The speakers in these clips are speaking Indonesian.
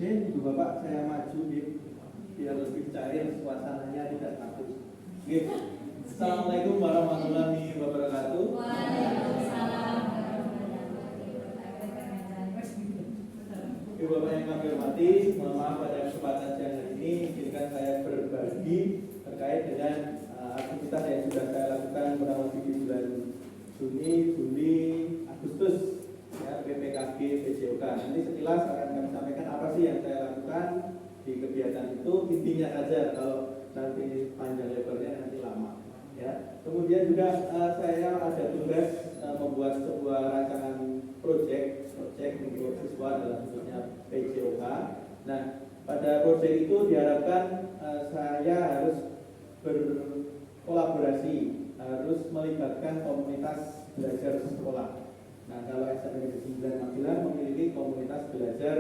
Ibu Bapak saya maju biar lebih cair suasananya, tidak takut. Assalamualaikum warahmatullahi wabarakatuh. Waalaikumsalam. Ibu Bapak yang kami hormati, mohon maaf pada kesempatan siang hari ini izinkan saya berbagi terkait dengan aktivitas yang sudah saya lakukan kurang lebih di bulan Juni, Juli, Agustus ya, PPKG PJOK. Nanti sekilas akan kami sampaikan apa sih yang saya lakukan di kegiatan itu, intinya saja, kalau nanti panjang lebarnya nanti lama ya. Kemudian juga saya ada tugas membuat sebuah rancangan proyek untuk siswa dalam bentuknya PJOK. Nah, pada proyek itu diharapkan saya harus berkolaborasi, harus melibatkan komunitas belajar sekolah. Nah, kalau SMA Negeri 9 Magelang memiliki komunitas belajar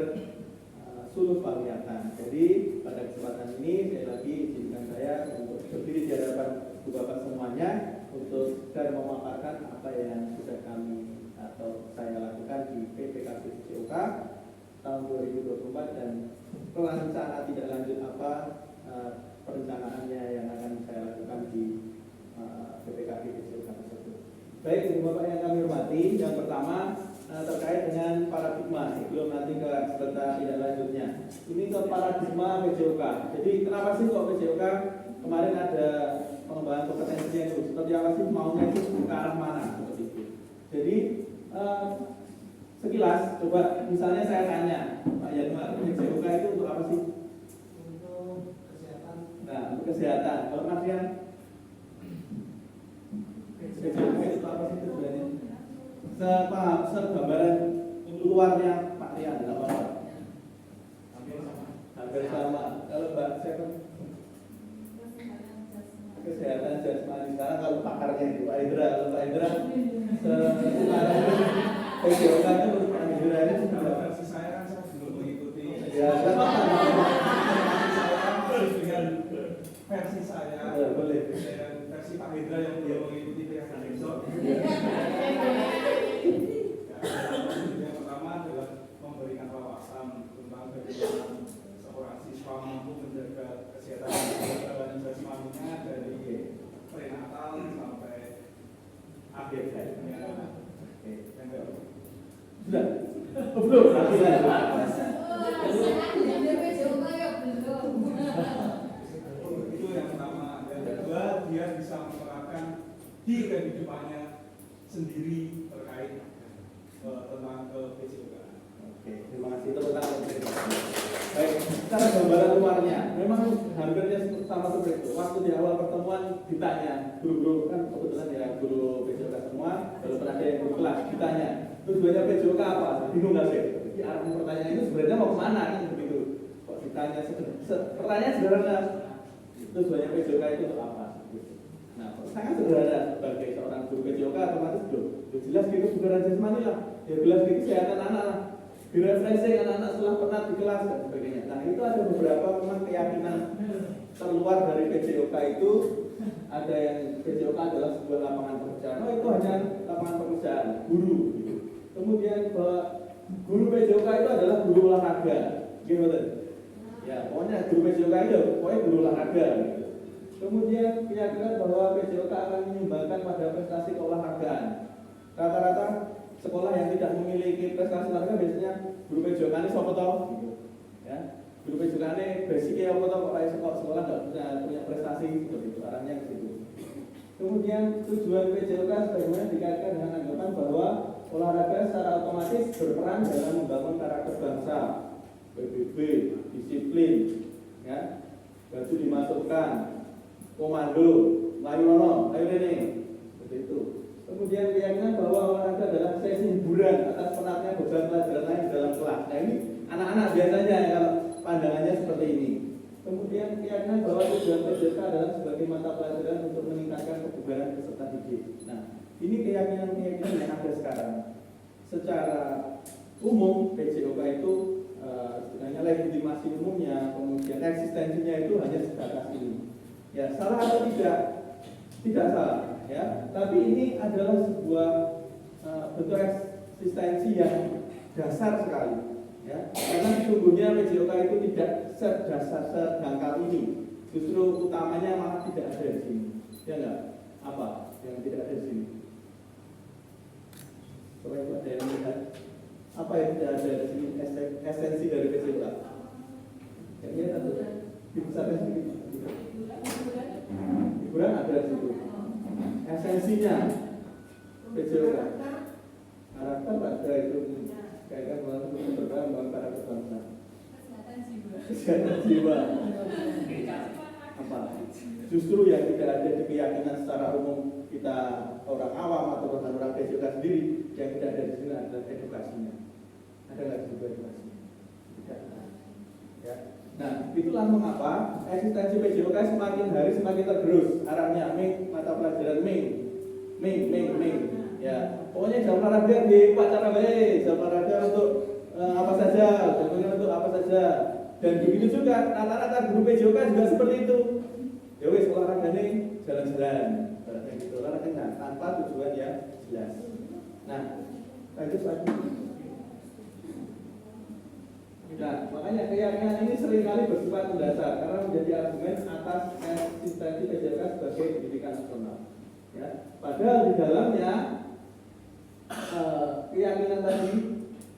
suluh penglihatan. Jadi pada kesempatan ini sekali lagi izinkan saya untuk berdiri di hadapan Ibu Bapak semuanya untuk sekedar memaparkan apa yang sudah kami atau saya lakukan di PPKG PJOK tahun 2024 dan rencana tidak lanjut apa perencanaannya yang akan saya lakukan di PPKG PJOK tersebut. Baik, Ibu Bapak yang kami hormati, yang pertama terkait dengan paradigma, sebelum nanti ke serta tidak lanjutnya. Ini ke paradigma PJOK. Jadi kenapa sih kok PJOK kemarin ada pengembangan kompetensinya itu? Seperti apa sih maunya itu ke arah mana seperti itu? Jadi sekilas, coba misalnya saya tanya Pak Yanmar, PJOK itu untuk apa sih? Untuk kesehatan. Nah, untuk kesehatan. Kalau Mas Rian, PJOK itu apa sih tujuannya? Segambaran luarnya Pak Rian, apa Pak? Hampir sama. Kalau Mbak Seven, kesehatan jasmani. Sekarang kalau pakarnya itu Pak Indra, kalau Pak Indra sekarang PJOK itu untuk Pak Indra ini sudah Versi saya kan saya belum mengikuti. ya, sama dengan versi saya. boleh. Versi Pak Hendra yang dia mengikuti PKK Exo. Yang pertama adalah memberikan wawasan tentang bagaimana seorang siswa mampu menjaga kesehatan dan jasmaninya dari prenatal sampai akhir hayatnya. Sudah? Belum? Nanti Itu yang pertama. Yang kedua, dia bisa menerapkan di kehidupannya sendiri terkait tentang PJOK. Oke, terima kasih. Tepuk tangan. Baik, secara gambaran luarnya, memang hampirnya sama seperti itu. Waktu di awal pertemuan ditanya, guru-guru kan kebetulan ya guru PJOK semua, kalau pernah ada yang guru kelas ditanya, tujuannya PJOK apa? Bingung nggak sih? Jadi arah pertanyaan itu sebenarnya mau kemana kan begitu? Kok ditanya pertanyaan sederhana, tujuannya PJOK itu untuk apa? Nah, sangat sederhana sebagai seorang guru PJOK otomatis belum. Jelas gitu kebugaran jasmani lah, ya jelas gitu kesehatan anak lah, direfreshing anak-anak setelah penat di kelas dan sebagainya. Nah, itu ada beberapa memang keyakinan terluar dari PJOK itu. Ada yang PJOK adalah sebuah lapangan pekerjaan. Oh, itu hanya lapangan pekerjaan guru. Gitu. Kemudian bahwa guru PJOK itu adalah guru olahraga, gimana? Ya, pokoknya guru PJOK itu pokoknya guru olahraga. Gitu. Kemudian keyakinan bahwa PJOK akan menyumbangkan pada prestasi keolahragaan. Rata-rata sekolah yang tidak memiliki prestasi olahraga biasanya guru PJOK ini siapa tahu gitu. Ya. Guru PJOK ini basicnya apa tahu kalau sekolah nggak punya prestasi seperti itu, arahnya ke situ. Kemudian tujuan PJOK sebagaimana dikaitkan dengan anggapan bahwa olahraga secara otomatis berperan dalam membangun karakter bangsa, PBB, disiplin, ya, baju dimasukkan, komando, layono, ayo ini, seperti itu. Kemudian keyakinan bahwa olahraga adalah sesi hiburan atas penatnya beban pelajaran lain dalam kelas. Nah, ini anak-anak biasanya ya, kalau pandangannya seperti ini. Kemudian keyakinan bahwa tujuan PJOK adalah sebagai mata pelajaran untuk meningkatkan kebugaran peserta didik. Nah, ini keyakinan-keyakinan yang ada sekarang. Secara umum PJOK itu sebenarnya legitimasi umumnya, kemudian eksistensinya itu hanya sebatas ini. Ya, salah atau tidak? Tidak salah. Ya, tapi ini adalah sebuah bentuk eksistensi yang dasar sekali. Ya, karena sesungguhnya PJOK itu tidak sedangkal ini. Justru utamanya malah tidak ada di sini. Ya enggak? Apa yang tidak ada di sini? Coba itu ada yang lihat. Apa yang tidak ada di sini? Esensi dari PJOK. Kayaknya ada. Dibesarkan sedikit. Hiburan ada di situ. Esensinya PJOK. Karakter ada itu. Kayaknya malah berkembang karakter bangsa. Kesehatan jiwa. Apa? Justru yang tidak ada di keyakinan secara umum kita orang awam atau orang PJOK sendiri, yang tidak ada di sini adalah edukasinya. Ada nggak di situ edukasinya? Tidak. Ya. Nah, itulah mengapa eksistensi PJOK semakin hari semakin tergerus. Arahnya mata pelajaran Ming. Ya, pokoknya jam olahraga di upacara baik, jam olahraga untuk apa saja, jamnya untuk apa saja. Dan begitu juga rata-rata guru PJOK juga seperti itu. Ya wis olahraga nih jalan-jalan, kayak gitu olahraga tanpa tujuan yang jelas. Nah, lanjut lagi. Nah, makanya keyakinan ini seringkali bersifat mendasar karena menjadi argumen atas eksistensi PJOK sebagai pendidikan nasional. Ya, padahal di dalamnya keyakinan tadi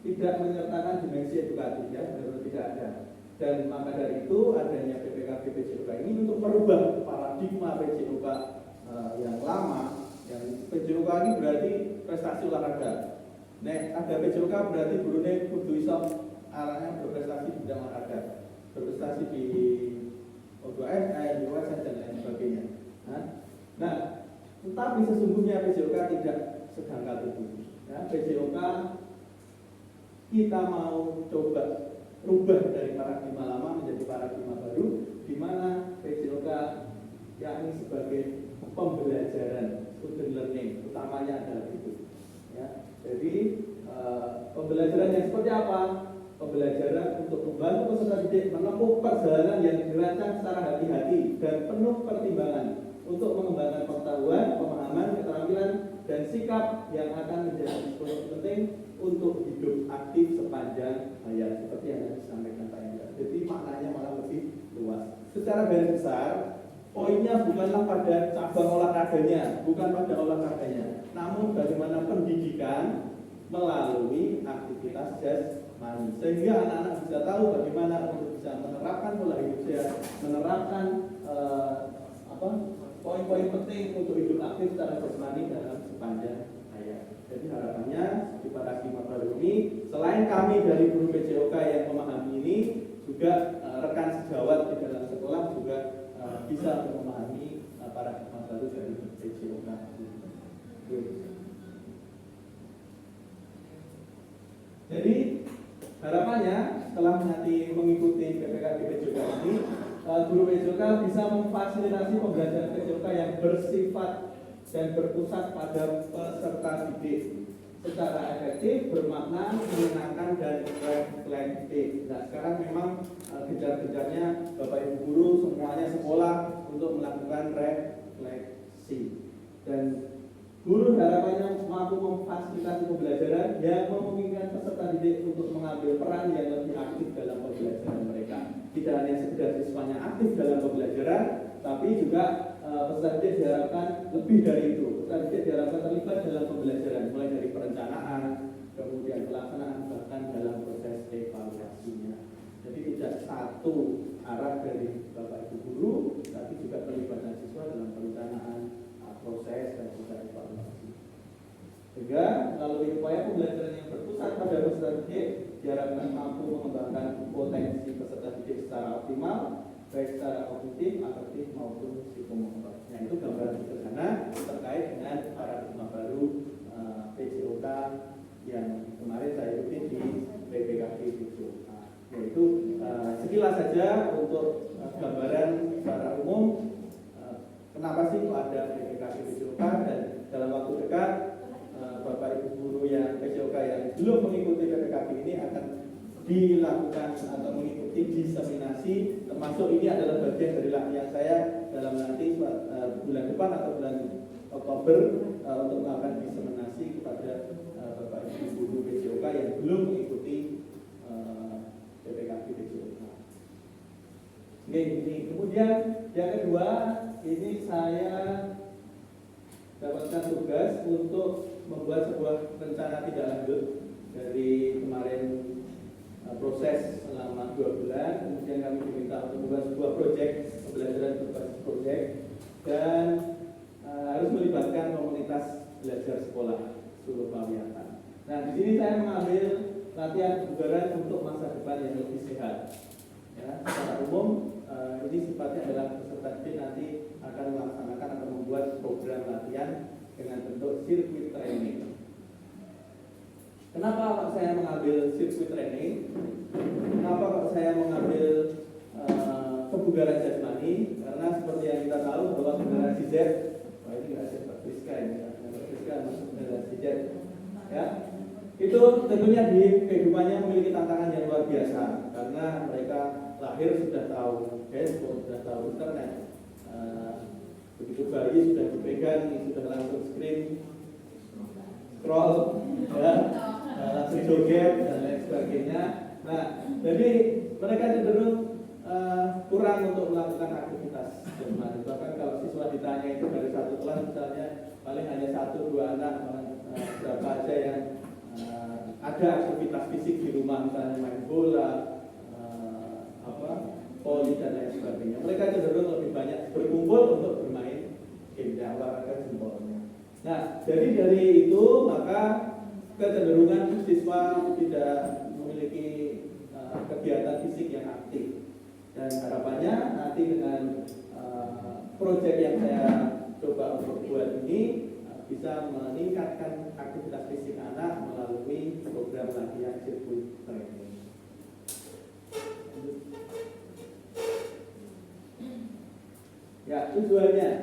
tidak menyertakan dimensi edukatif, ya, benar-benar tidak ada. Dan maka dari itu adanya PPKB PJOK ini untuk merubah paradigma PJOK yang lama. Yang PJOK ini berarti prestasi olahraga. Nek ada PJOK berarti gurunya kudu iso arahnya berprestasi di bidang olahraga, berprestasi di O2S, di USN dan lain sebagainya. Nah, tetapi sesungguhnya PJOK tidak sedangkal itu. Ya, PJOK kita mau coba rubah dari paradigma lama menjadi paradigma baru, di mana PJOK yakni sebagai pembelajaran, student learning, utamanya adalah itu. Ya, jadi pembelajaran yang seperti apa? Pembelajaran untuk membantu peserta didik menempuh perjalanan yang dirancang secara hati-hati dan penuh pertimbangan untuk mengembangkan pengetahuan, pemahaman, keterampilan, dan sikap yang akan menjadi disposisi penting untuk hidup aktif sepanjang hayat, seperti yang tadi disampaikan Pak Indra. Jadi maknanya malah lebih luas. Secara garis besar, poinnya bukanlah pada cabang olahraganya, bukan pada olahraganya, namun bagaimana pendidikan melalui aktivitas jasmani, sehingga anak-anak bisa tahu bagaimana untuk bisa menerapkan pola hidup sehat, menerapkan poin-poin penting untuk hidup aktif secara jasmani dalam sepanjang hayat. Jadi harapannya di paradigma baru ini, selain kami dari guru PJOK yang memahami ini, juga rekan sejawat di dalam sekolah juga bisa memahami paradigma baru dari PJOK. Jadi harapannya setelah nanti mengikuti PPKB PJOK ini, guru PJOK bisa memfasilitasi pembelajaran PJOK yang bersifat dan berpusat pada peserta didik secara efektif, bermakna, menyenangkan, dan reflektif. Nah, sekarang memang kejar-kejarnya Bapak Ibu guru semuanya sekolah untuk melakukan refleksi, dan guru harapannya mampu memfasilitasi pembelajaran yang memungkinkan peserta didik untuk mengambil peran yang lebih aktif dalam pembelajaran mereka. Tidak hanya sekedar siswanya aktif dalam pembelajaran, tapi juga peserta didik diharapkan lebih dari itu. Peserta didik diharapkan terlibat dalam pembelajaran, mulai dari perencanaan, kemudian pelaksanaan, bahkan dalam proses evaluasinya. Jadi tidak satu arah dari Bapak Ibu guru, tapi juga pelibatan siswa dalam perencanaan, proses, dan juga evaluasi. Sehingga melalui upaya pembelajaran yang berpusat pada peserta didik diharapkan mampu mengembangkan potensi peserta didik secara optimal, baik secara kognitif, afektif maupun psikomotor. Nah, itu gambaran sederhana terkait dengan paradigma baru PJOK yang kemarin saya ikuti di PPKB PJOK. Yaitu sekilas saja untuk gambaran secara umum kenapa sih kok ada PPKB PJOK, dan dalam waktu dekat Bapak Ibu guru yang PJOK yang belum mengikuti PPKB ini akan dilakukan atau mengikuti diseminasi, termasuk ini adalah bagian dari latihan saya dalam nanti bulan depan atau bulan Oktober untuk melakukan diseminasi kepada Bapak Ibu guru PJOK yang belum mengikuti Oke, ini. Kemudian yang kedua, ini saya dapatkan tugas untuk membuat sebuah rencana tidak lanjut dari kemarin proses selama 2 bulan. Kemudian kami diminta untuk membuat sebuah proyek pembelajaran berbasis proyek dan harus melibatkan komunitas belajar sekolah seluruh Pawiatan. Nah, di sini saya mengambil latihan kebugaran untuk masa depan yang lebih sehat. Ya, secara umum ini sifatnya adalah peserta didik nanti akan melaksanakan atau membuat program latihan dengan bentuk sirkuit training. Kenapa kok saya mengambil sirkuit training? Kenapa kok saya mengambil kebugaran jasmani? Karena seperti yang kita tahu bahwa generasi Z, ini nggak ada Pak Friska ini, Pak Friska masuk generasi Z, ya. Itu tentunya di kehidupannya memiliki tantangan yang luar biasa karena mereka lahir sudah tahu handphone, sudah tahu internet, begitu bayi sudah dipegang, sudah langsung screen, scroll, ya, langsung joget dan lain sebagainya. Nah, jadi mereka cenderung kurang untuk melakukan aktivitas jasmani. Bahkan kalau siswa ditanya itu dari satu kelas misalnya paling hanya 1-2 anak, berapa aja yang ada aktivitas fisik di rumah, misalnya main bola, voli dan lain sebagainya. Mereka cenderung lebih banyak berkumpul untuk bermain game olahraga jempolnya. Nah, jadi dari itu maka kecenderungan siswa tidak memiliki kegiatan fisik yang aktif. Dan harapannya nanti dengan proyek yang saya coba untuk buat ini bisa meningkatkan aktivitas fisik anak melalui program latihan sirkuit training. Ya, tujuannya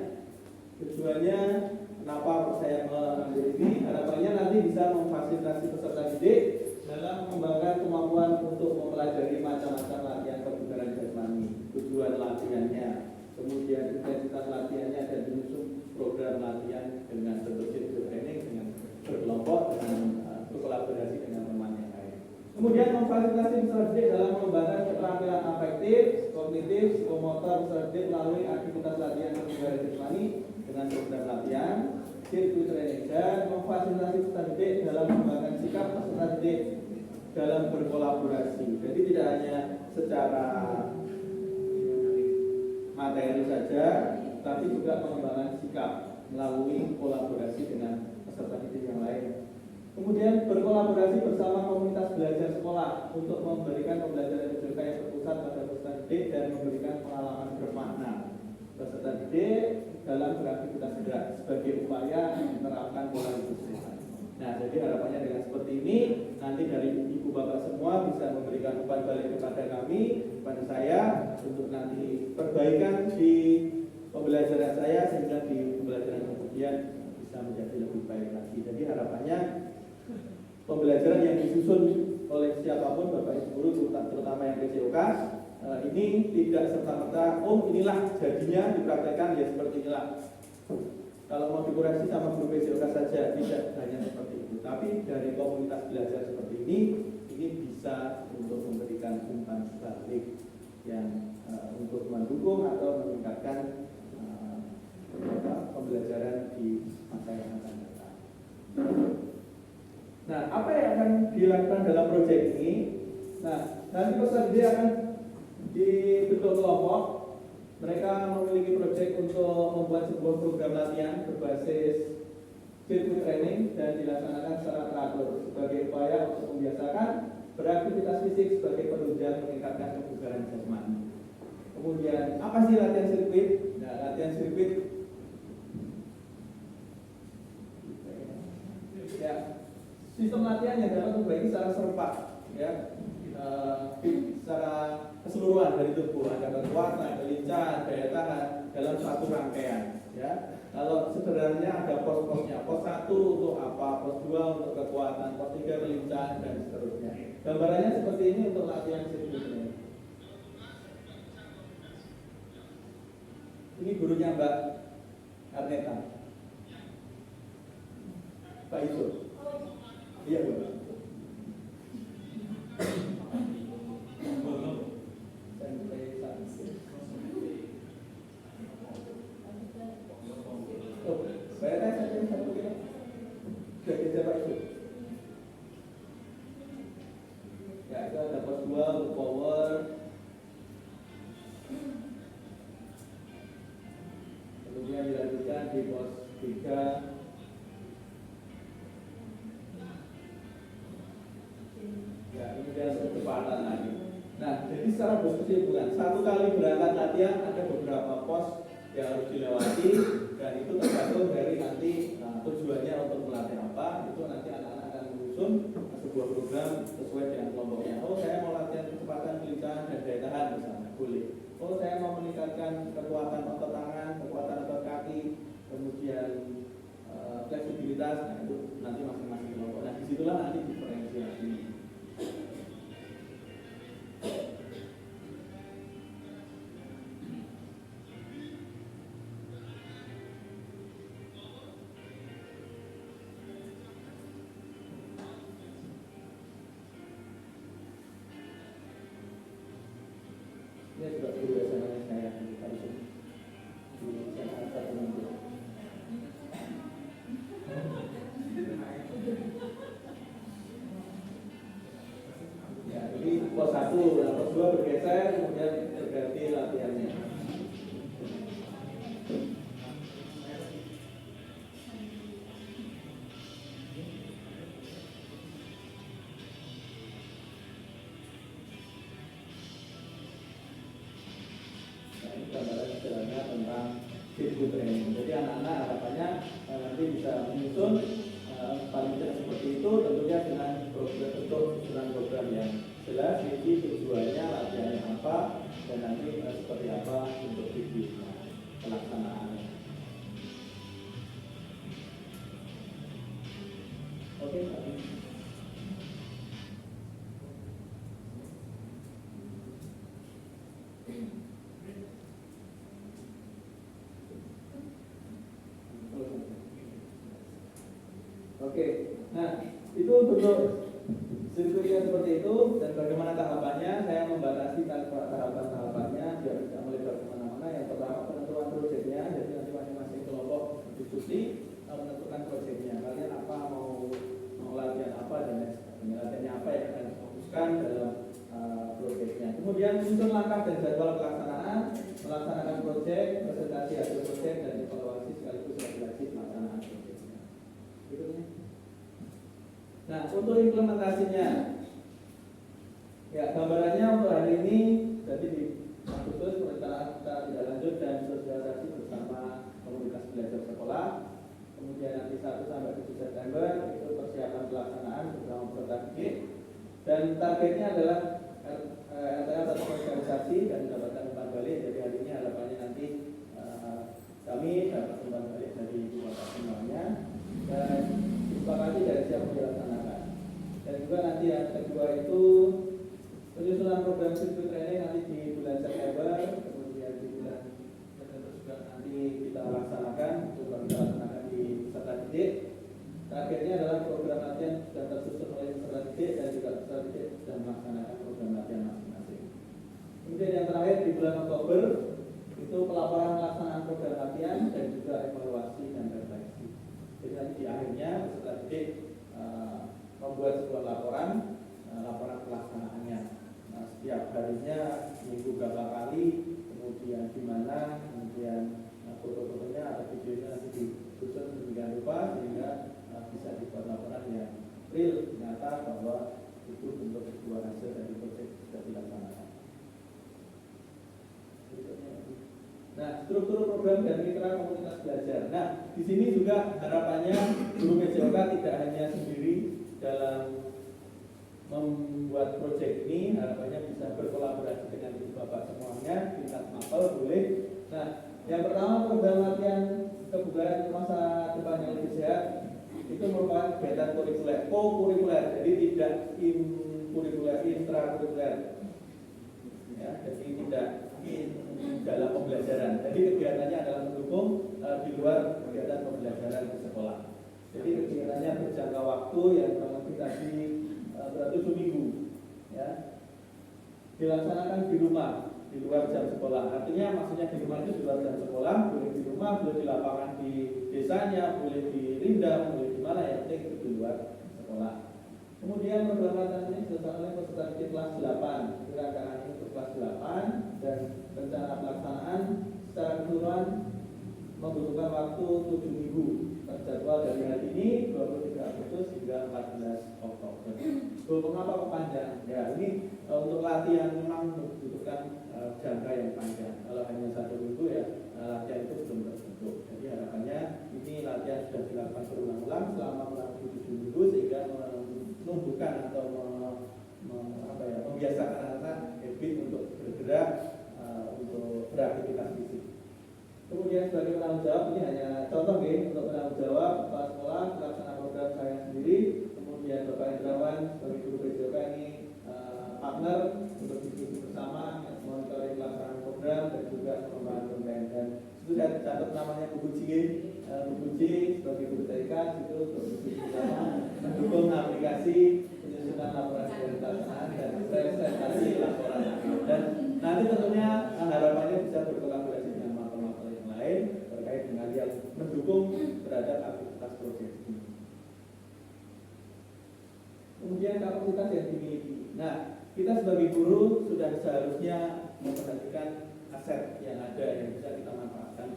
kenapa saya mengambil ini? Harapannya nanti bisa memfasilitasi peserta didik dalam mengembangkan kemampuan untuk mempelajari macam-macam latihan kebugaran jasmani, tujuan latihannya, kemudian intensitas latihannya, dan menyusun program latihan dengan bentuk sirkuit training dengan berkelompok dengan berkolaborasi dengan teman yang lain. Kemudian memfasilitasi peserta didik dalam mengembangkan keterampilan afektif, kognitif, psikomotor peserta didik melalui aktivitas latihan kebugaran jasmani dengan program latihan sirkuit training, dan memfasilitasi peserta didik dalam mengembangkan sikap peserta didik dalam berkolaborasi. Jadi tidak hanya secara materi saja, tapi juga pengembangan sikap melalui kolaborasi dengan peserta didik yang lain. Kemudian berkolaborasi bersama komunitas belajar sekolah untuk memberikan pembelajaran SMK yang berpusat pada peserta didik dan memberikan pengalaman bermakna peserta didik dalam beraktivitas gerak sebagai upaya menerapkan pola hidup sehat. Nah, jadi harapannya dengan seperti ini nanti dari ibu bapak semua bisa memberikan umpan balik kepada kami, kepada saya untuk nanti perbaikan di pembelajaran saya sehingga di pembelajaran kemudian bisa menjadi lebih baik lagi. Jadi harapannya pembelajaran yang disusun oleh siapapun bapak ibu guru terutama yang PJOK ini tidak serta-merta inilah jadinya dipraktekkan ya seperti inilah. Kalau mau dikoreksi sama guru PJOK saja tidak hanya seperti itu, tapi dari komunitas belajar seperti ini bisa untuk memberikan umpan balik yang untuk mendukung atau meningkatkan pembelajaran di masa yang akan datang. Nah, apa yang akan dilakukan dalam proyek ini? Nah, nanti peserta didik akan dibentuk kelompok. Mereka memiliki proyek untuk membuat sebuah program latihan berbasis sirkuit training dan dilaksanakan secara teratur sebagai upaya untuk membiasakan beraktivitas fisik sebagai penunjang meningkatkan kebugaran jasmani. Kemudian apa sih latihan sirkuit? Nah, latihan sirkuit ya sistem latihan yang dapat membagi secara serempak, ya, secara keseluruhan dari tubuh, ada kekuatan, kelincahan, daya tahan dalam satu rangkaian. Ya, kalau sederhananya ada pos-posnya, pos 1 untuk apa, pos 2 untuk kekuatan, pos 3 kelincahan dan seterusnya. Gambarannya seperti ini untuk latihan sirkuitnya. Ini gurunya Mbak Arneta, Pak Yusuf. Iya, Bu. satu kilo. Dari siapa itu? Ya, itu ada pos 2 untuk power. Kemudian dilanjutkan di pos 3. Ya, kemudian kecepatan lagi. Nah, jadi secara kesimpulan, satu kali berangkat latihan ada beberapa pos yang harus dilewati, dan itu tergantung dari nanti tujuannya untuk melatih apa. Itu nanti anak-anak akan menyusun sebuah program sesuai dengan kelompoknya. Oh, saya mau latihan kecepatan, kelincahan, dan daya tahan misalnya, boleh. Oh, saya mau meningkatkan kekuatan otot tangan, kekuatan otot kaki, kemudian fleksibilitas. Nah, itu nanti masing-masing kelompok. Nah, disitulah nanti diferensiasi. Ini juga guru SMA saya di Kalsum di SMA 160. Ya, jadi pos 1, nah, pos 2 bergeser, kemudian berganti latihannya. Gambaran istilahnya tentang sirkuit training. Jadi anak-anak harapannya nanti bisa menyusun paling tidak seperti itu, tentunya dengan program yang jelas, jadi tujuannya latihannya apa, dan nanti seperti apa untuk videonya, pelaksanaannya. Oke, Pak. Oke, nah itu untuk sirkuitnya seperti itu, dan bagaimana tahapannya. Saya membatasi tahapan-tahapannya biar tidak melebar kemana-mana. Yang pertama, penentuan proyeknya. Jadi nanti masing-masing kelompok diskusi menentukan proyeknya. Kalian apa mau latihan apa, dan latihannya apa yang akan difokuskan dalam proyeknya. Kemudian susun langkah dan jadwal pelaksanaan, melaksanakan proyek, presentasi hasil proyek, dan evaluasi sekaligus regulasi pelaksanaan proyeknya. Berikutnya. Nah, untuk implementasinya, ya gambarannya untuk hari ini, jadi di Agustus perencanaan kita tidak lanjut dan sosialisasi bersama komunitas belajar sekolah. Kemudian nanti 1 sampai 7 September itu persiapan pelaksanaan bersama peserta didik, dan targetnya adalah LTL atau sosialisasi dan mendapatkan umpan balik. Jadi hari ini harapannya nanti kami dapat umpan balik dari kuota semuanya dan disepakati dari siapa dilaksanakan. Dan juga nanti yang kedua itu penyusunan program sirkuit training nanti di bulan September, kemudian di bulan September juga nanti kita laksanakan, coba kita laksanakan di peserta didik. Targetnya adalah program latihan sudah tersusun oleh peserta didik, dan juga peserta didik sudah melaksanakan program latihan masing-masing. Kemudian yang terakhir di bulan Oktober itu pelaporan pelaksanaan program latihan dan juga evaluasi dan refleksi. Jadi nanti di akhirnya peserta didik membuat sebuah laporan pelaksanaannya. Nah, setiap harinya, minggu berapa kali, kemudian di mana, kemudian foto-fotonya atau videonya nanti disusun sedemikian rupa sehingga bisa dibuat laporan yang real, nyata bahwa itu bentuk sebuah hasil dari proyek sudah dilaksanakan. Nah, struktur program dan mitra komunitas belajar. Nah, di sini juga harapannya guru PJOK tidak hanya sendiri dalam membuat proyek ini, harapannya bisa berkolaborasi dengan ibu bapak semuanya, tingkat mapel boleh. Nah, yang pertama program latihan kebugaran masa depan yang lebih sehat itu merupakan kegiatan kurikuler, co-kurikuler, jadi tidak kurikuler, intrakurikuler. Ya, jadi tidak dalam pembelajaran. Jadi kegiatannya adalah mendukung di luar kegiatan pembelajaran di sekolah. Jadi kegiatannya berjangka waktu yang kurang lebih tadi 100 minggu, ya, dilaksanakan di rumah. di luar jam sekolah. Artinya maksudnya di rumah itu di luar jam sekolah, boleh di rumah, boleh di lapangan di desanya, boleh di Rindam, boleh di mana, yang penting itu di luar sekolah. Kemudian program latihan ini dilaksanakan oleh peserta didik kelas 8. Gerakan ini untuk kelas 8 dan rencana pelaksanaan secara keseluruhan membutuhkan waktu 7 minggu. Terjadwal dari hari ini 23 Agustus hingga 14 Oktober. Mengapa kok panjang? Ya ini untuk latihan memang membutuhkan jangka yang panjang. Kalau hanya 1 minggu ya latihan itu belum terbentuk. Jadi harapannya ini latihan sudah dilakukan berulang-ulang selama kurang lebih 7 minggu sehingga menumbuhkan atau membiasakan anak-anak habit untuk bergerak, untuk beraktivitas fisik. Kemudian sebagai penanggung jawab, ini hanya contoh untuk penanggung jawab kepala sekolah pelaksana program saya sendiri. Kemudian Bapak Indrawan sebagai guru PJOK ini partner untuk diskusi bersama, monitoring pelaksanaan program dan juga pengembangan konten. Dan itu saya catat namanya Bu Puji sebagai guru TK itu untuk diskusi bersama, mendukung aplikasi penyusunan laporan pelaksanaan dan presentasi laporan. Dan nanti tentunya harapannya bisa berkolaborasi dengan mapel-mapel yang lain terkait dengan yang mendukung terhadap aktivitas proyek ini. Kemudian kapasitas yang dimiliki. Nah, kita sebagai guru sudah seharusnya memperhatikan aset yang ada yang bisa kita manfaatkan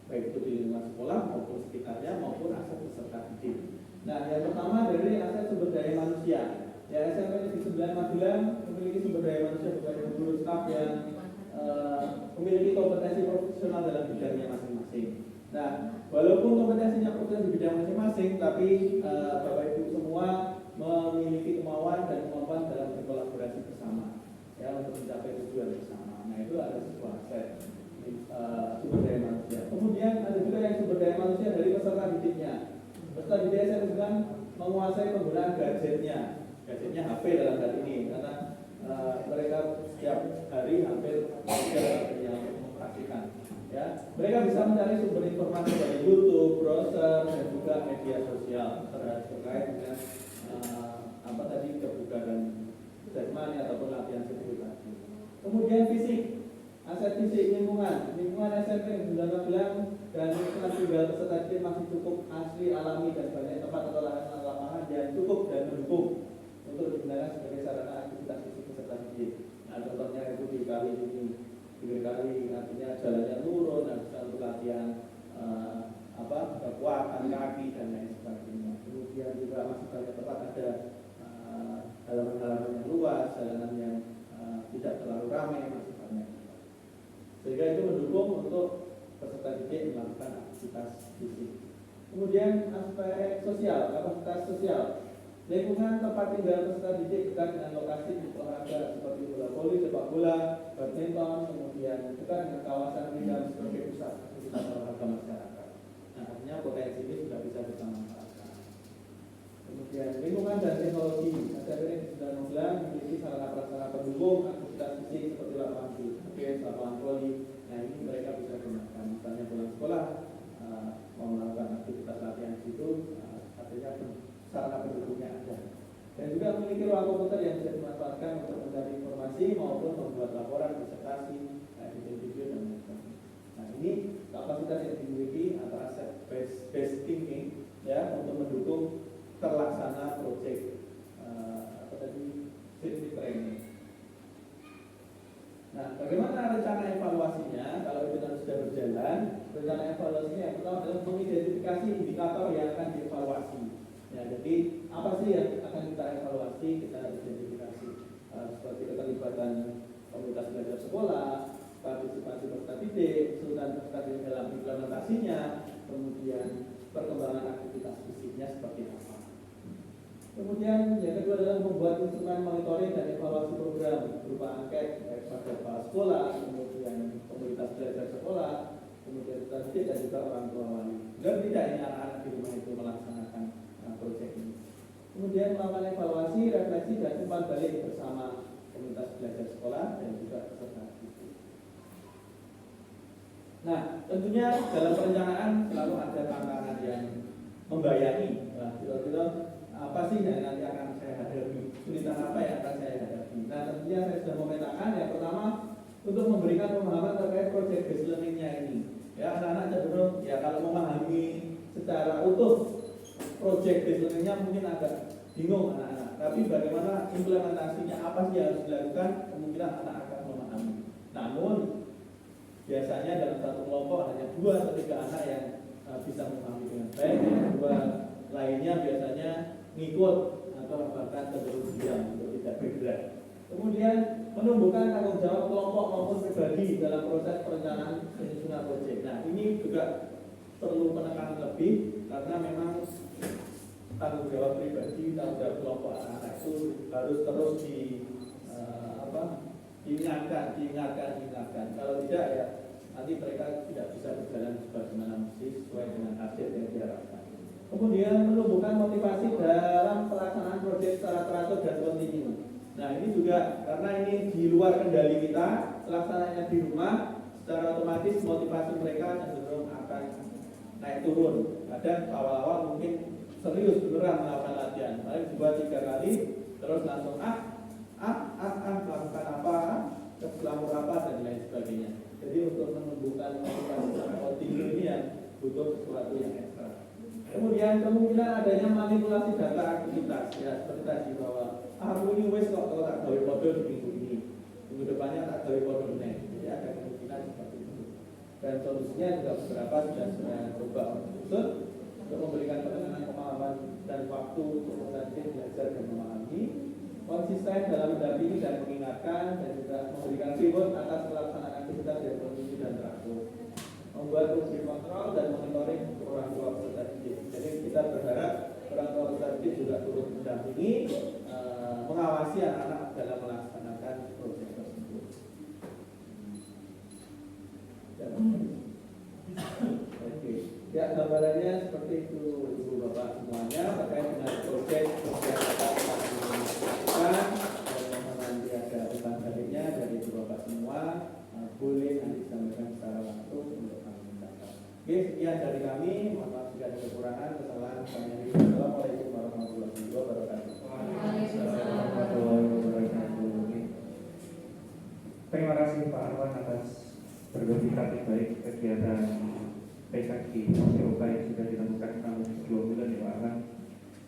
baik itu di lingkungan sekolah maupun sekitarnya maupun aset peserta didik. Nah, yang pertama dari aset sumber daya manusia. Ya, SMP Negeri 9 Magelang memiliki sumber daya manusia sebagai guru staf yang memiliki kompetensi profesional dalam bidangnya masing-masing. Nah, walaupun kompetensinya profesional di bidang masing-masing, tapi Bapak Ibu semua memiliki kemauan dan kemampuan dalam berkolaborasi bersama, ya, untuk mencapai tujuan bersama. Nah, itu ada sebuah aset sumber daya manusia. Kemudian ada juga yang sumber daya manusia dari peserta didiknya. Peserta didik saya sedang menguasai penggunaan gadgetnya HP dalam hal ini, karena mereka setiap hari hampir yang mempraktikkan. Ya, mereka bisa mencari sumber informasi dari YouTube, browser, dan juga media sosial terkait dengan kebugaran jasmani ataupun latihan seperti tadi. Kemudian fisik, aset fisik lingkungan SMP yang sudah bilang dan lingkungan tinggal peserta didik masih cukup asli, alami dan banyak tempat atau lapangan yang cukup dan mendukung untuk digunakan sebagai sarana aktivitas fisik peserta didik. Nah, contohnya itu di kali ini, artinya jalannya turun, dan bisa untuk latihan kekuatan kaki dan lain sebagainya. Kemudian juga masih banyak tempat ada halaman-halaman yang luas, jalanan yang tidak terlalu ramai, masih banyak. Sehingga itu mendukung untuk peserta didik melakukan aktivitas fisik. Kemudian aspek sosial, kapasitas sosial. Lingkungan tempat tinggal peserta didik dekat dengan lokasi olahraga seperti bola voli, sepak bola, badminton, kemudian dekat dengan kawasan rindam sebagai pusat aktivitas olahraga masyarakat. Nah, artinya potensi ini sudah bisa kita manfaatkan. Kemudian lingkungan dan teknologi. SMP sudah memiliki sarana prasarana pendukung aktivitas fisik seperti lapangan tenis, lapangan voli. Nah, ini mereka bisa gunakan. Misalnya pulang sekolah mau melakukan aktivitas latihan di situ, artinya sarana pendukungnya ada. Dan juga memiliki ruang komputer yang bisa dimanfaatkan untuk mencari informasi maupun membuat laporan, disertasi, editing video dan lain-lain. Nah, ini kapasitas yang dimiliki atau aset based thinking, ya, untuk mendukung terlaksana proyek safety training. Nah, bagaimana rencana evaluasinya? Kalau itu sudah berjalan, rencana evaluasinya yang pertama adalah mengidentifikasi indikator yang akan dievaluasi. Ya, jadi apa sih yang akan kita evaluasi? Kita identifikasi seperti keterlibatan komunitas belajar sekolah, partisipasi peserta didik, kesulitan peserta didik dalam implementasinya, kemudian perkembangan aktivitas fisiknya seperti apa. Kemudian yang kedua adalah membuat instrumen monitoring dan evaluasi program berupa angket pada kepala sekolah, kemudian komunitas belajar sekolah, kemudian peserta didik dan juga orang tua wali. Dan tidak ini anak-anak di rumah itu melaksanakan proyek ini. Kemudian melakukan evaluasi, refleksi dan umpan balik bersama komunitas belajar sekolah dan juga peserta didik. Nah, tentunya dalam perencanaan selalu ada tantangan yang membayani. Nah, kira-kira apa sih yang nanti akan saya hadapi? Kesulitan apa yang akan saya hadapi? Nah, tentunya saya sudah memetakan yang pertama untuk awalnya mungkin agak bingung anak-anak, tapi bagaimana implementasinya, apa sih yang harus dilakukan, kemungkinan anak akan memahami. Namun biasanya dalam satu kelompok hanya 2 atau 3 anak yang bisa memahami dengan baik, yang 2 lainnya biasanya ngikut atau bahkan cenderung diam untuk tidak bergerak. Kemudian menumbuhkan tanggung jawab kelompok maupun pribadi dalam proses perencanaan penyusunan proyek. Nah, ini juga perlu penekanan lebih karena memang tanggung jawab pribadi, tanggung jawab kelompok anak-anak itu harus terus diingatkan. Kalau tidak ya nanti mereka tidak bisa berjalan sebagaimana mesti sesuai dengan hasil yang diharapkan. Kemudian menumbuhkan motivasi dalam pelaksanaan proyek secara teratur dan kontinu. Nah, ini juga karena ini di luar kendali kita, pelaksananya di rumah, secara otomatis motivasi mereka cenderung akan naik turun. Kadang awal-awal mungkin serius beneran melakukan latihan, paling 2-3 kali, terus langsung melakukan apa, keselamur apa dan lain sebagainya. Jadi untuk menumbuhkan motivasi secara kontinu ini yang butuh sesuatu yang ekstra. Kemudian kemungkinan adanya manipulasi data aktivitas, ya seperti tadi bahwa aku ini wes kok kalau tak gawe model di minggu ini, minggu depannya tak gawe model nih, jadi ada kemungkinan seperti itu. Dan solusinya juga beberapa sudah coba usut untuk memberikan penekanan pemahaman dan waktu untuk melatih belajar dan memahami, konsisten dalam mendampingi dan mengingatkan, dan juga memberikan reward atas pelaksanaan aktivitas yang kontinu dan teratur. Membuat fungsi kontrol dan monitoring untuk orang tua peserta didik. Jadi kita berharap orang tua peserta didik juga turut mendampingi, mengawasi anak-anak dalam melaksanakan proyek tersebut. Oke, ya gambarannya seperti itu Ibu Bapak semuanya terkait dengan proyek yang akan dilakukan, dan nanti ada ulang baliknya dari Ibu Bapak semua, boleh nanti disampaikan secara langsung untuk kami mendapat. Oke, sekian dari kami. Mohon maaf jika ada kekurangan, kesalahan. Assalamualaikum warahmatullahi wabarakatuh. Terima kasih Pak Arwan atas berbagi praktik baik kegiatan PKG Oka yang sudah dilakukan selama 2 bulan ya Pak Arwan,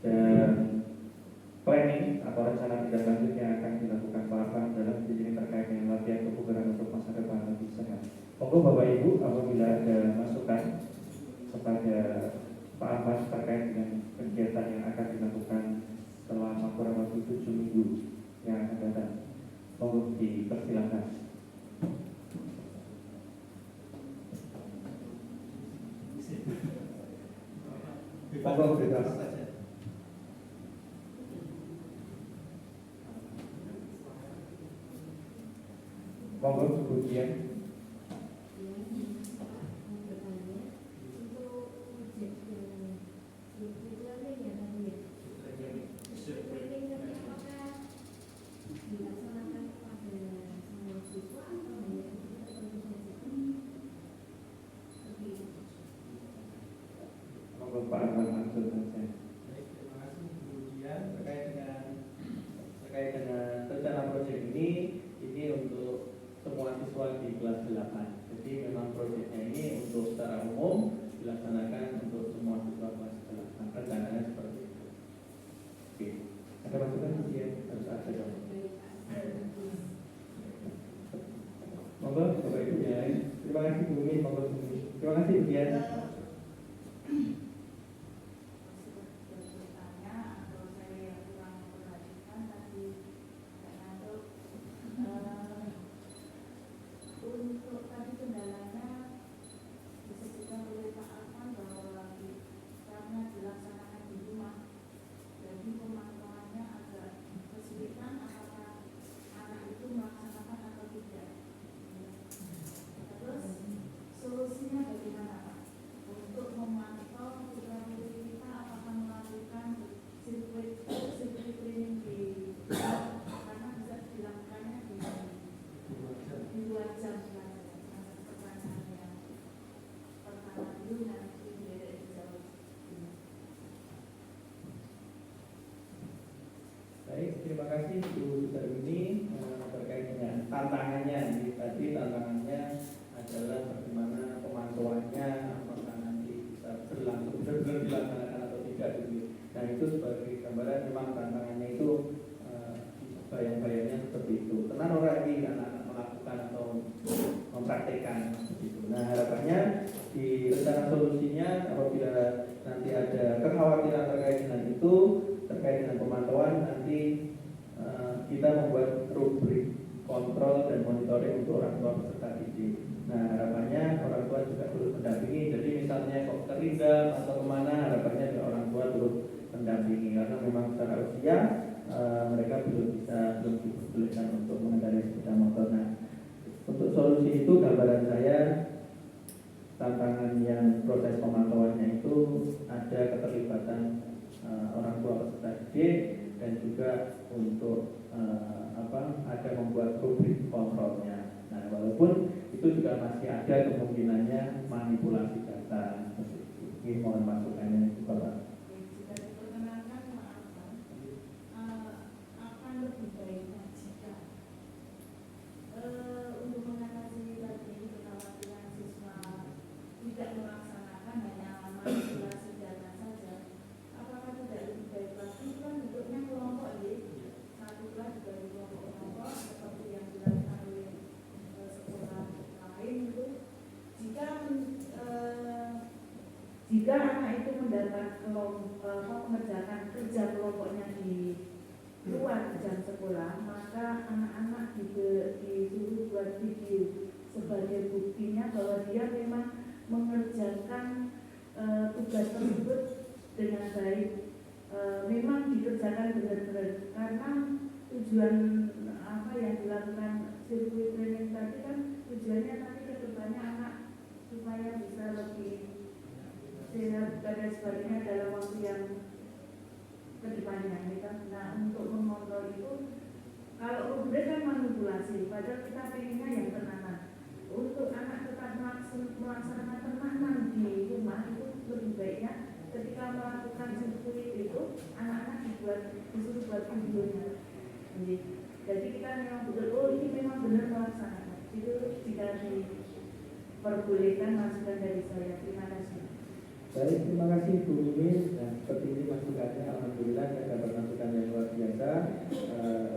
dan planning atau rencana tindak lanjut yang akan dilakukan Pak Arwan dalam ini terkait dengan latihan kebugaran untuk masa depan lebih sehat. Monggo Bapak Ibu, apabila ada masukan kepada Pak Arwan terkait dengan kegiatan yang akan dilakukan selama kurang lebih 7 minggu yang akan datang, monggo dipersilakan. Monggo bebas. Monggo kemudian. Pak Arwan langsung saja. Baik, terima kasih. Kemudian terkait dengan rencana proyek ini untuk semua siswa di kelas 8. Jadi memang proyeknya ini untuk secara umum dilaksanakan untuk semua siswa kelas 8. Rencananya seperti itu. Oke. Ada masukan kemudian? Harus ada dong. Monggo Bapak Ibu ya. Terima kasih Bu Min, monggo Bu Min. Terima kasih Bu Dian. Baik, terima kasih Bu Darwini terkait dengan tantangannya. Jadi tadi tantangannya adalah bagaimana pemantauannya, apakah nanti bisa berlangsung benar-benar dilaksanakan atau tidak. Nah itu sebagai mempraktekkan begitu. Nah, harapannya di rencana solusinya apabila nanti ada kekhawatiran terkait dengan itu, terkait dengan pemantauan, nanti kita membuat rubrik kontrol dan monitoring untuk orang tua peserta didik. Nah, harapannya orang tua juga turut mendampingi. Jadi misalnya kok tertinggal atau kemana, harapannya juga orang tua turut mendampingi karena memang secara usia mereka belum diperbolehkan untuk mengendarai sepeda motor. Nah, untuk solusi itu gambaran saya tantangan yang proses pemantauannya itu ada keterlibatan orang tua peserta didik dan juga untuk ada membuat rubrik kontrolnya. Nah, walaupun itu juga masih ada kemungkinannya manipulasi data. Ini mohon masukannya Bapak. Jika diperkenankan, maafkan, akan lebih baik jika untuk mengatasi tadi kekhawatiran siswa tidak melaksanakan hanya manipulasi data saja, apakah tidak lebih baik lagi kan bentuknya kelompok ya, satu kelas dari kelompok seperti yang dilakukan oleh sekolah lain itu, jika anak itu mendapat mengerjakan kerja kelompoknya di luar jam sekolah, maka anak-anak disuruh buat video sebagai buktinya bahwa dia memang mengerjakan tugas tersebut dengan baik, memang dikerjakan benar-benar, karena tujuan apa yang dilakukan sirkuit training tadi kan tujuannya nanti ke depannya anak supaya bisa lebih sehat dan sebagainya dalam waktu yang kedepannya. Nah, untuk mengontrol itu, kalau rubrik kan manipulasi, padahal kita pengennya yang tenanan. Untuk anak tetap melaksanakan tenanan di rumah itu lebih baiknya ketika melakukan sirkuit itu anak-anak disuruh buat videonya. Jadi kita memang betul, ini memang benar melaksanakan. Itu jika diperbolehkan masukan dari saya. Terima kasih. Baik, terima kasih Bu Mimin. Nah, seperti ini masukannya, alhamdulillah saya dapat masukan yang luar biasa.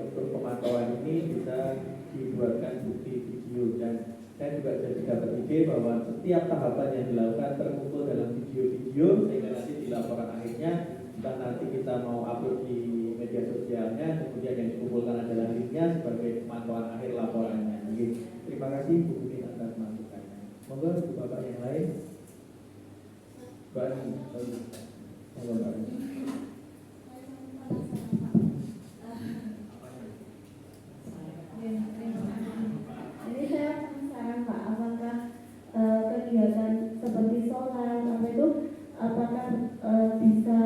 Untuk pemantauan ini bisa dibuatkan bukti video, dan saya juga jadi dapat ide bahwa setiap tahapan yang dilakukan terkumpul dalam video-video sehingga nanti di laporan akhirnya entah nanti kita mau upload di media sosialnya, kemudian yang dikumpulkan adalah linknya sebagai pemantauan akhir laporannya. Jadi, terima kasih Bu Mimin atas masukannya. Monggo Bu Bapak yang lain. Ini saya penasaran Pak, apakah kegiatan seperti sholat apakah bisa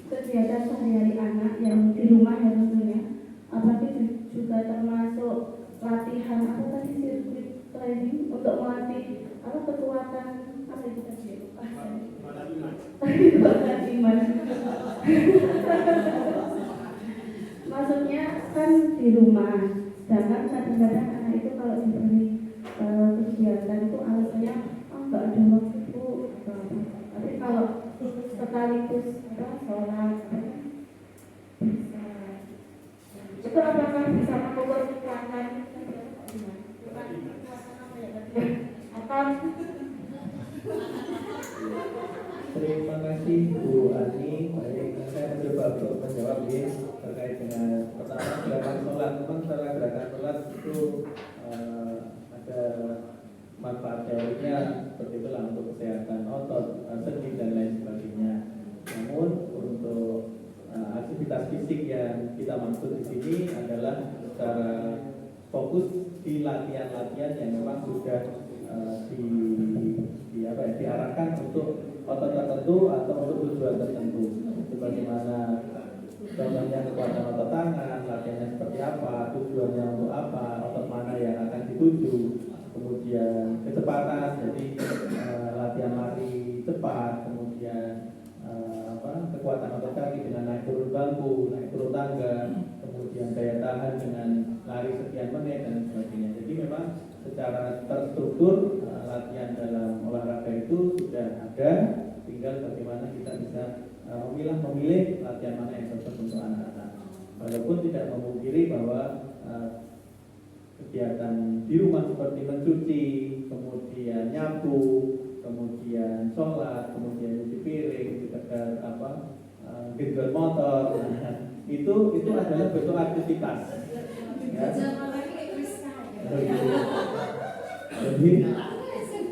kegiatan sehari-hari anak yang di rumah ya tentunya, apakah juga termasuk latihan sirkuit training untuk melatih kekuatan itu tadi iman. Maksudnya kan di rumah, sedangkan kadang-kadang anak itu kalau diberi kegiatan itu alasannya nggak ada waktu, tapi kalau sekaligus sholat bisa. Itu apakah bisa mengukur kekuatan atau Terima kasih Bu Ani. Baik, saya mencoba untuk menjawab ya, terkait dengan pertama gerakan sholat. Memang setelah gerakan sholat itu ada manfaat teorinya seperti itulah untuk kesehatan otot, sendi dan lain sebagainya. Namun untuk aktivitas fisik yang kita maksud di sini adalah secara fokus di latihan-latihan yang memang sudah diarahkan untuk otot tertentu atau untuk tujuan tertentu. Sebagaimana contohnya kekuatan otot tangan, latihannya seperti apa, tujuannya untuk apa, otot mana yang akan dituju, kemudian kecepatan, jadi latihan lari cepat, kemudian kekuatan otot kaki dengan naik turun bangku, naik turun tangga, kemudian daya tahan dengan lari sekian menit dan sebagainya. Jadi memang secara terstruktur latihan dalam olahraga itu sudah ada, tinggal bagaimana kita bisa memilih latihan mana yang cocok untuk anak-anak. Walaupun tidak memungkiri bahwa kegiatan di rumah seperti mencuci, kemudian nyapu, kemudian sholat, kemudian cuci piring, sekedar genjot motor, itu adalah bentuk aktivitas. Ya.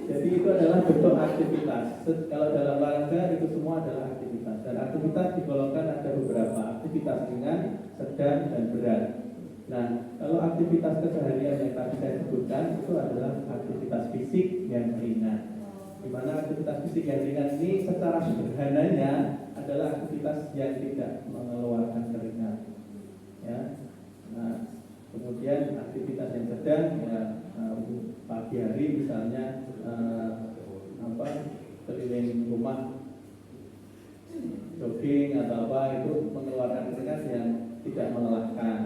Jadi itu adalah bentuk aktivitas. Kalau dalam olahraga itu semua adalah aktivitas. Dan aktivitas digolongkan ada beberapa, aktivitas ringan, sedang, dan berat. Nah, kalau aktivitas keseharian yang tadi saya sebutkan itu adalah aktivitas fisik yang ringan. Di mana aktivitas fisik yang ringan ini secara sederhananya adalah aktivitas yang tidak mengeluarkan keringat. Ya. Nah, kemudian aktivitas yang sedang ya pagi hari misalnya keliling rumah, jogging atau apa, itu mengeluarkan keringat yang tidak melelahkan.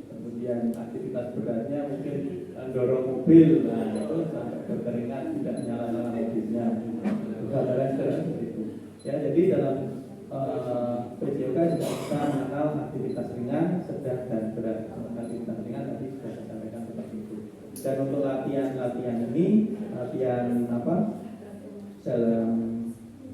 Kemudian aktivitas beratnya mungkin dorong mobil, nah itu sampai berkeringat, tidak nyala-nyala mobilnya, gambaran seperti itu. Ya, jadi dalam PJOK juga kita mengenal aktivitas ringan, sedang, dan berat. Aktivitas ringan tadi sudah saya sampaikan seperti itu. Dan untuk latihan ini, latihan dalam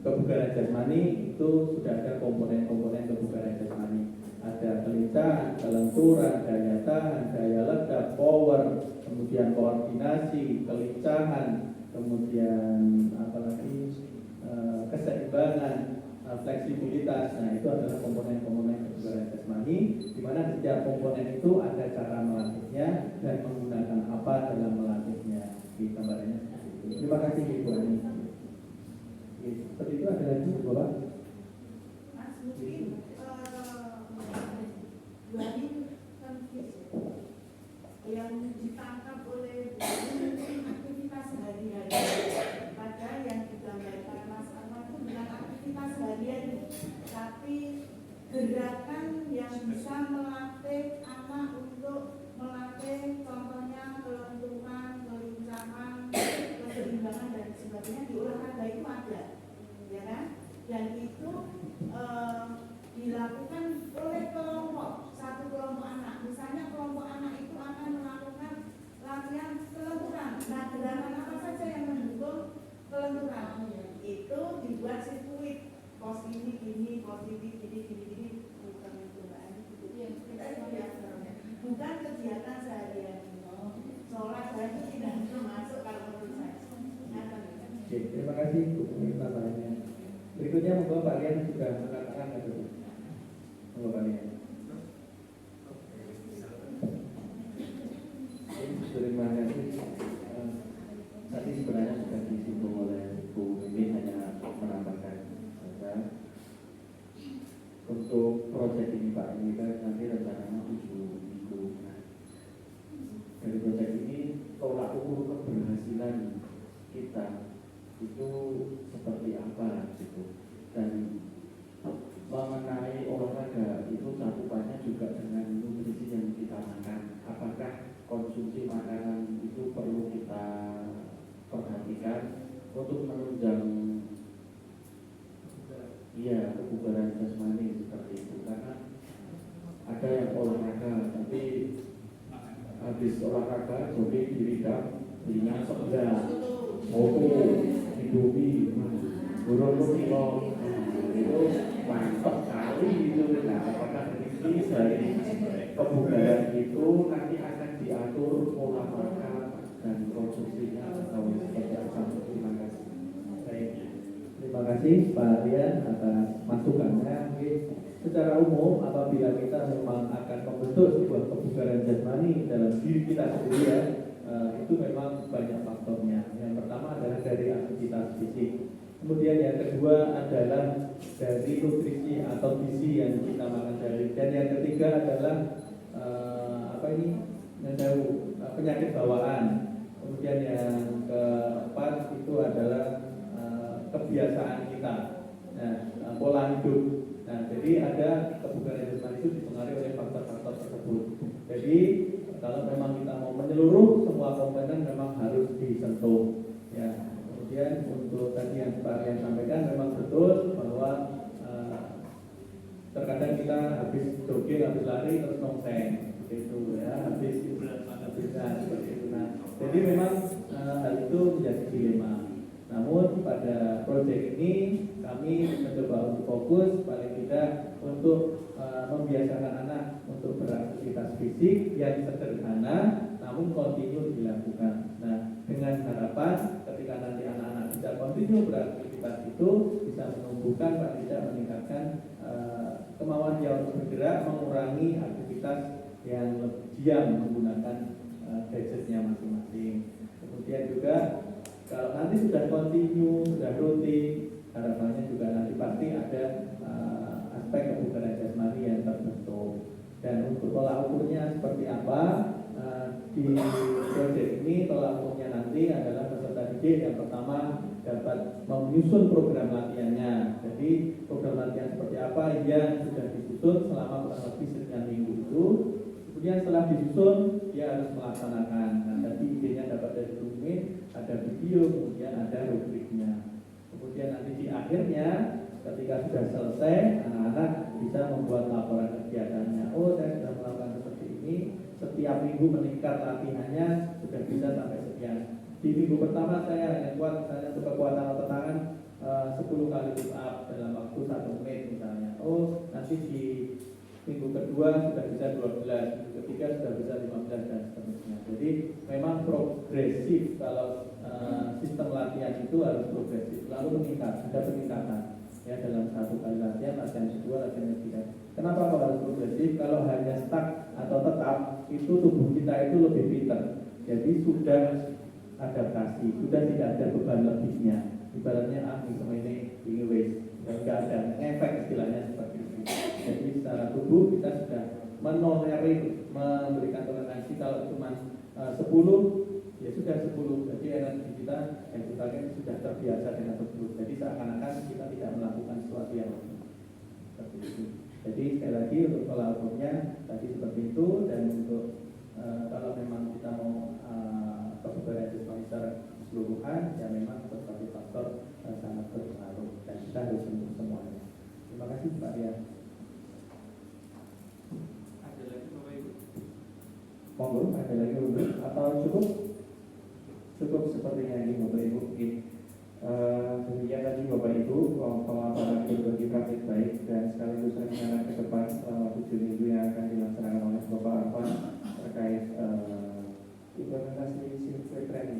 kebugaran jasmani itu sudah ada komponen-komponen kebugaran jasmani. Ada kelincahan, kelenturan, daya tahan, daya ledak, power, kemudian koordinasi, kelincahan, kemudian keseimbangan, fleksibilitas. Nah, itu adalah komponen-komponen kebugaran jasmani, di mana setiap komponen itu ada cara melatihnya dan menggunakan apa dalam melatihnya. Di gambarnya seperti itu. Terima kasih Ibu Ani. Seperti itu. Ada lagi Bapak? Mas, mungkin yang ditangkap oleh aktivitas sehari-hari, padahal yang digambarkan Mas Arman itu bukan aktivitas sehari-hari, tapi gerakan yang bisa melatih anak untuk melatih contohnya kelenturan, kelincahan, keseimbangan dan sebagainya. Di olahraga itu ada, ya kan? Dan itu dilakukan oleh kelompok, satu kelompok anak. Misalnya kelompok anak itu akan melakukan latihan kelenturan. Nah, gerakan apa saja yang mendukung kelenturan? Itu dibuat sirkuit, pos ini, pos ini, bukan itu kan? Bukan kegiatan sehari-hari. Sholat itu tidak termasuk kalau menurut saya. Oke, terima kasih Bu pertanyaannya. Berikutnya monggo Pak Rian sudah mengatakan itu. Monggo Pak Rian. Terima kasih. Tadi sebenarnya sudah disinggung oleh Bu Mimi, hanya menambahkan saja. Untuk proyek ini Pak, ini kan nanti rencananya 7 minggu. Dari proyek ini tolak ukur keberhasilan kita itu seperti apa gitu. Dan mengenai olahraga itu cakupannya juga dengan nutrisi yang kita makan. Apakah konsumsi makanan itu perlu kita perhatikan untuk menunjang kebugaran jasmani seperti itu. Karena ada yang olahraga tapi habis olahraga jogging di ridang belinya sebelah moto Indomie burung kilo itu mantap sekali gitu. Nah, apakah ini dari kebugaran itu nanti akan diatur pola makan dan konsumsinya atau seperti apa? Terima kasih. Baik. Terima kasih Pak Rian atas masukannya. Secara umum apabila kita memang akan membentuk sebuah kebugaran jasmani dalam diri kita sendiri ya, itu memang banyak faktornya. Yang pertama adalah dari aktivitas fisik. Kemudian yang kedua adalah dari nutrisi atau gizi yang kita makan sehari. Dan yang ketiga adalah penyakit bawaan. Kemudian yang keempat itu adalah kebiasaan kita, pola hidup. Nah, jadi ada kebugaran jasmani itu dipengaruhi oleh faktor-faktor tersebut. Jadi kalau memang kita mau menyeluruh, semua komponen memang harus disentuh. Ya. Kemudian untuk tadi yang Pak Rian sampaikan memang betul bahwa terkadang kita habis jogging, habis lari terus nongseng, gitu ya, habis Nah, seperti itu. Nah, jadi memang hal itu menjadi dilema. Namun pada proyek ini kami mencoba untuk fokus paling tidak untuk membiasakan anak untuk beraktivitas fisik yang sederhana namun kontinu dilakukan. Nah, dengan harapan ketika nanti anak-anak bisa kontinu beraktivitas itu bisa menumbuhkan paling tidak meningkatkan kemauan dia untuk bergerak, mengurangi aktivitas yang diam menggunakan gadgetnya masing-masing. Kemudian juga kalau nanti sudah kontinu, sudah rutin, harapannya juga nanti pasti ada aspek kebugaran jasmani yang terbentuk. Dan untuk tolak ukurnya seperti apa? Di proyek ini tolak ukurnya nanti adalah peserta didik yang pertama dapat menyusun program latihannya. Jadi program latihan seperti apa yang sudah disusun selama kurang lebih sekian minggu itu. Kemudian setelah disusun dia harus melaksanakan. Nah, tadi idenya dapat dari Rumit, ada video, kemudian ada rubriknya. Kemudian nanti di akhirnya ketika sudah selesai, anak-anak bisa membuat laporan kegiatannya. Oh, saya sudah melakukan seperti ini. Setiap minggu meningkat latihannya sudah bisa sampai sekian. Di minggu pertama saya hanya kuat misalnya untuk kekuatan otot tangan 10 kali push up dalam waktu 1 menit misalnya. Oh, nanti di minggu kedua sudah bisa 12, minggu ketiga sudah bisa 15 dan seterusnya. Jadi memang progresif kalau sistem latihan itu harus progresif, lalu meningkat, ada peningkatan ya dalam 1 kali latihan, latihan kedua, latihan ketiga. Kenapa kok harus progresif? Kalau hanya stuck atau tetap, itu tubuh kita itu lebih pintar. Jadi sudah adaptasi, sudah tidak ada beban lebihnya. Ibaratnya ini waste, dan tidak ada efek istilahnya seperti itu. Jadi secara tubuh kita sudah menolerir, memberikan toleransi kalau cuma 10 ya sudah 10. Jadi energi kita yang kita sudah terbiasa dengan 10. Jadi seakan-akan kita tidak melakukan sesuatu yang seperti itu. Jadi sekali lagi untuk pola ukurnya tadi seperti itu, dan untuk kalau memang kita mau kebugaran jasmani secara keseluruhan ya memang berbagai faktor sangat berpengaruh dan kita harus sentuh semuanya. Terima kasih Pak Rian. Ada lagi Bapak Ibu? Monggo, ada lagi untuk atau cukup? Cukup sepertinya ini Bapak Ibu. Demikian tadi Bapak Ibu pemaparan berbagi praktik baik dan sekaligus rencana ke depan selama 7 minggu yang akan dilaksanakan oleh Bapak Arfan terkait implementasi civic training